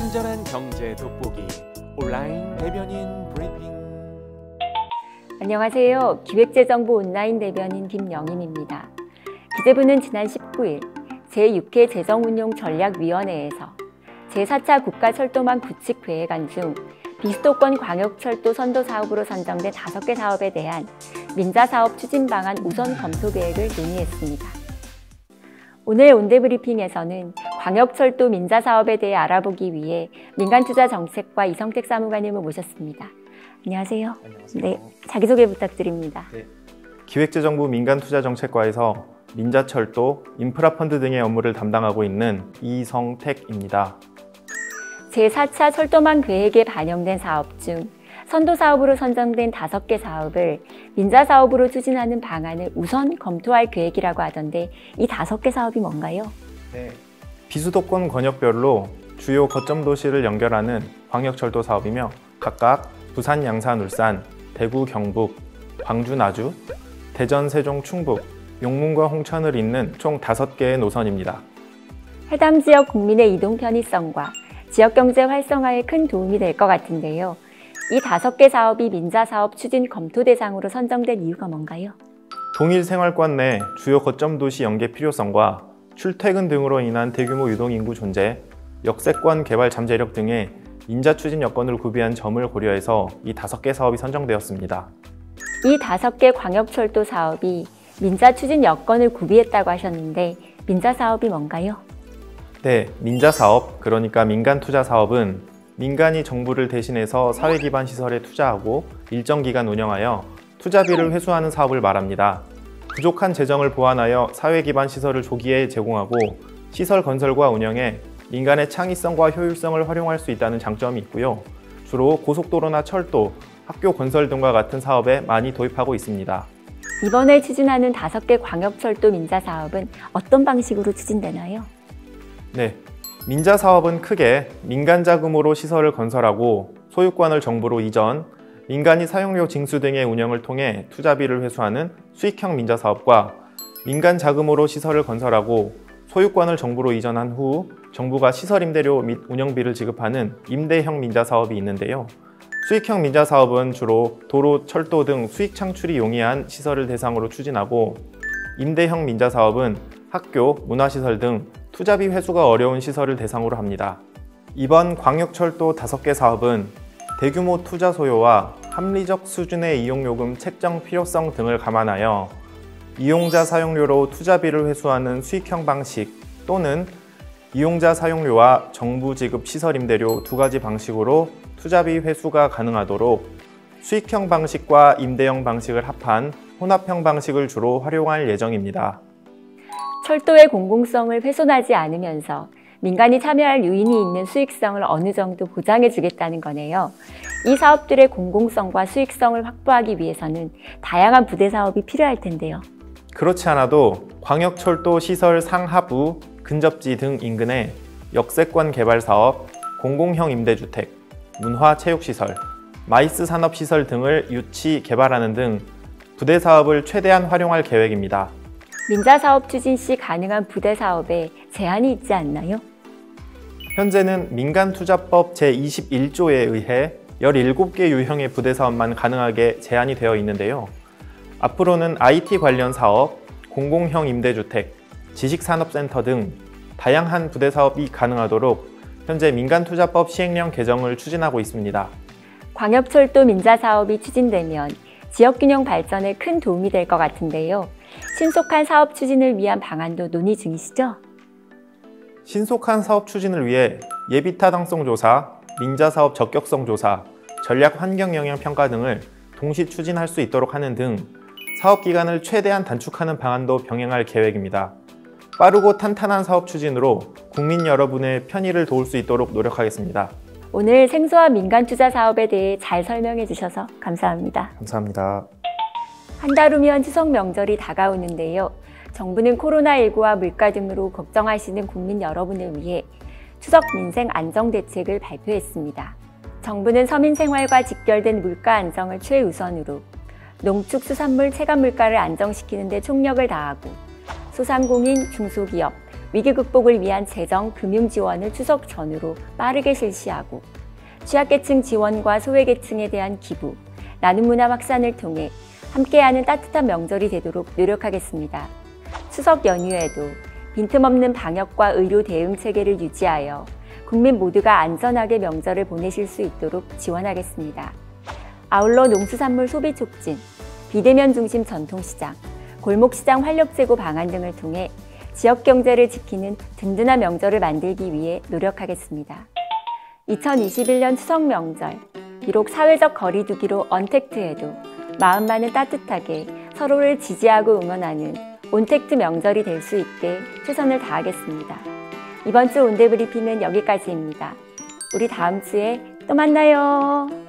친절한 경제 돋보기 온라인 대변인 브리핑. 안녕하세요. 기획재정부 온라인 대변인 김영임입니다. 기재부는 지난 19일 제6회 재정운용전략위원회에서 제4차 국가철도망 구축 계획안 중 비수도권 광역철도 선도 사업으로 선정된 5개 사업에 대한 민자사업 추진 방안 우선 검토 계획을 논의했습니다. 오늘 온대브리핑에서는 광역철도 민자사업에 대해 알아보기 위해 민간투자정책과 이성택 사무관님을 모셨습니다. 안녕하세요. 안녕하세요. 네, 자기소개 부탁드립니다. 네. 기획재정부 민간투자정책과에서 민자철도, 인프라펀드 등의 업무를 담당하고 있는 이성택입니다. 제4차 철도망 계획에 반영된 사업 중 선도사업으로 선정된 5개 사업을 민자사업으로 추진하는 방안을 우선 검토할 계획이라고 하던데 이 5개 사업이 뭔가요? 네. 비수도권 권역별로 주요 거점 도시를 연결하는 광역철도 사업이며 각각 부산, 양산, 울산, 대구, 경북, 광주, 나주, 대전, 세종, 충북, 용문과 홍천을 잇는 총 5개의 노선입니다. 해당 지역 국민의 이동 편의성과 지역경제 활성화에 큰 도움이 될 것 같은데요. 이 5개 사업이 민자사업 추진 검토 대상으로 선정된 이유가 뭔가요? 동일 생활권 내 주요 거점 도시 연계 필요성과 출퇴근 등으로 인한 대규모 유동인구 존재, 역세권 개발 잠재력 등의 민자 추진 여건을 구비한 점을 고려해서 이 5개 사업이 선정되었습니다. 이 5개 광역철도 사업이 민자 추진 여건을 구비했다고 하셨는데 민자사업이 뭔가요? 네, 민자사업, 그러니까 민간투자사업은 민간이 정부를 대신해서 사회기반 시설에 투자하고 일정 기간 운영하여 투자비를 회수하는 사업을 말합니다. 부족한 재정을 보완하여 사회기반 시설을 조기에 제공하고 시설 건설과 운영에 민간의 창의성과 효율성을 활용할 수 있다는 장점이 있고요. 주로 고속도로나 철도, 학교 건설 등과 같은 사업에 많이 도입하고 있습니다. 이번에 추진하는 5개 광역철도 민자사업은 어떤 방식으로 추진되나요? 네, 민자사업은 크게 민간 자금으로 시설을 건설하고 소유권을 정부로 이전, 민간이 사용료 징수 등의 운영을 통해 투자비를 회수하는 수익형 민자사업과 민간 자금으로 시설을 건설하고 소유권을 정부로 이전한 후 정부가 시설 임대료 및 운영비를 지급하는 임대형 민자사업이 있는데요. 수익형 민자사업은 주로 도로, 철도 등 수익 창출이 용이한 시설을 대상으로 추진하고 임대형 민자사업은 학교, 문화시설 등 투자비 회수가 어려운 시설을 대상으로 합니다. 이번 광역철도 5개 사업은 대규모 투자 소요와 합리적 수준의 이용요금 책정 필요성 등을 감안하여 이용자 사용료로 투자비를 회수하는 수익형 방식 또는 이용자 사용료와 정부 지급 시설 임대료 2가지 방식으로 투자비 회수가 가능하도록 수익형 방식과 임대형 방식을 합한 혼합형 방식을 주로 활용할 예정입니다. 철도의 공공성을 훼손하지 않으면서 민간이 참여할 유인이 있는 수익성을 어느 정도 보장해 주겠다는 거네요. 이 사업들의 공공성과 수익성을 확보하기 위해서는 다양한 부대 사업이 필요할 텐데요. 그렇지 않아도 광역철도 시설 상하부, 근접지 등 인근에 역세권 개발 사업, 공공형 임대주택, 문화체육시설, 마이스 산업시설 등을 유치, 개발하는 등 부대 사업을 최대한 활용할 계획입니다. 민자사업 추진 시 가능한 부대 사업에 제한이 있지 않나요? 현재는 민간투자법 제21조에 의해 17개 유형의 부대 사업만 가능하게 제한이 되어 있는데요. 앞으로는 IT 관련 사업, 공공형 임대주택, 지식산업센터 등 다양한 부대 사업이 가능하도록 현재 민간투자법 시행령 개정을 추진하고 있습니다. 광역철도 민자사업이 추진되면 지역균형 발전에 큰 도움이 될 것 같은데요. 신속한 사업 추진을 위한 방안도 논의 중이시죠? 신속한 사업 추진을 위해 예비타당성 조사, 민자사업 적격성 조사, 전략 환경 영향 평가 등을 동시 추진할 수 있도록 하는 등 사업 기간을 최대한 단축하는 방안도 병행할 계획입니다. 빠르고 탄탄한 사업 추진으로 국민 여러분의 편의를 도울 수 있도록 노력하겠습니다. 오늘 생소한 민간 투자 사업에 대해 잘 설명해 주셔서 감사합니다. 감사합니다. 한 달 후면 추석 명절이 다가오는데요. 정부는 코로나19와 물가 등으로 걱정하시는 국민 여러분을 위해 추석 민생 안정 대책을 발표했습니다. 정부는 서민 생활과 직결된 물가 안정을 최우선으로 농축수산물 체감 물가를 안정시키는 데 총력을 다하고 소상공인, 중소기업, 위기 극복을 위한 재정, 금융 지원을 추석 전후로 빠르게 실시하고 취약계층 지원과 소외계층에 대한 기부, 나눔 문화 확산을 통해 함께하는 따뜻한 명절이 되도록 노력하겠습니다. 추석 연휴에도 빈틈없는 방역과 의료 대응 체계를 유지하여 국민 모두가 안전하게 명절을 보내실 수 있도록 지원하겠습니다. 아울러 농수산물 소비 촉진, 비대면 중심 전통시장, 골목시장 활력 제고 방안 등을 통해 지역 경제를 지키는 든든한 명절을 만들기 위해 노력하겠습니다. 2021년 추석 명절, 비록 사회적 거리 두기로 언택트해도 마음만은 따뜻하게 서로를 지지하고 응원하는 온택트 명절이 될 수 있게 최선을 다하겠습니다. 이번 주 온대브리핑은 여기까지입니다. 우리 다음 주에 또 만나요.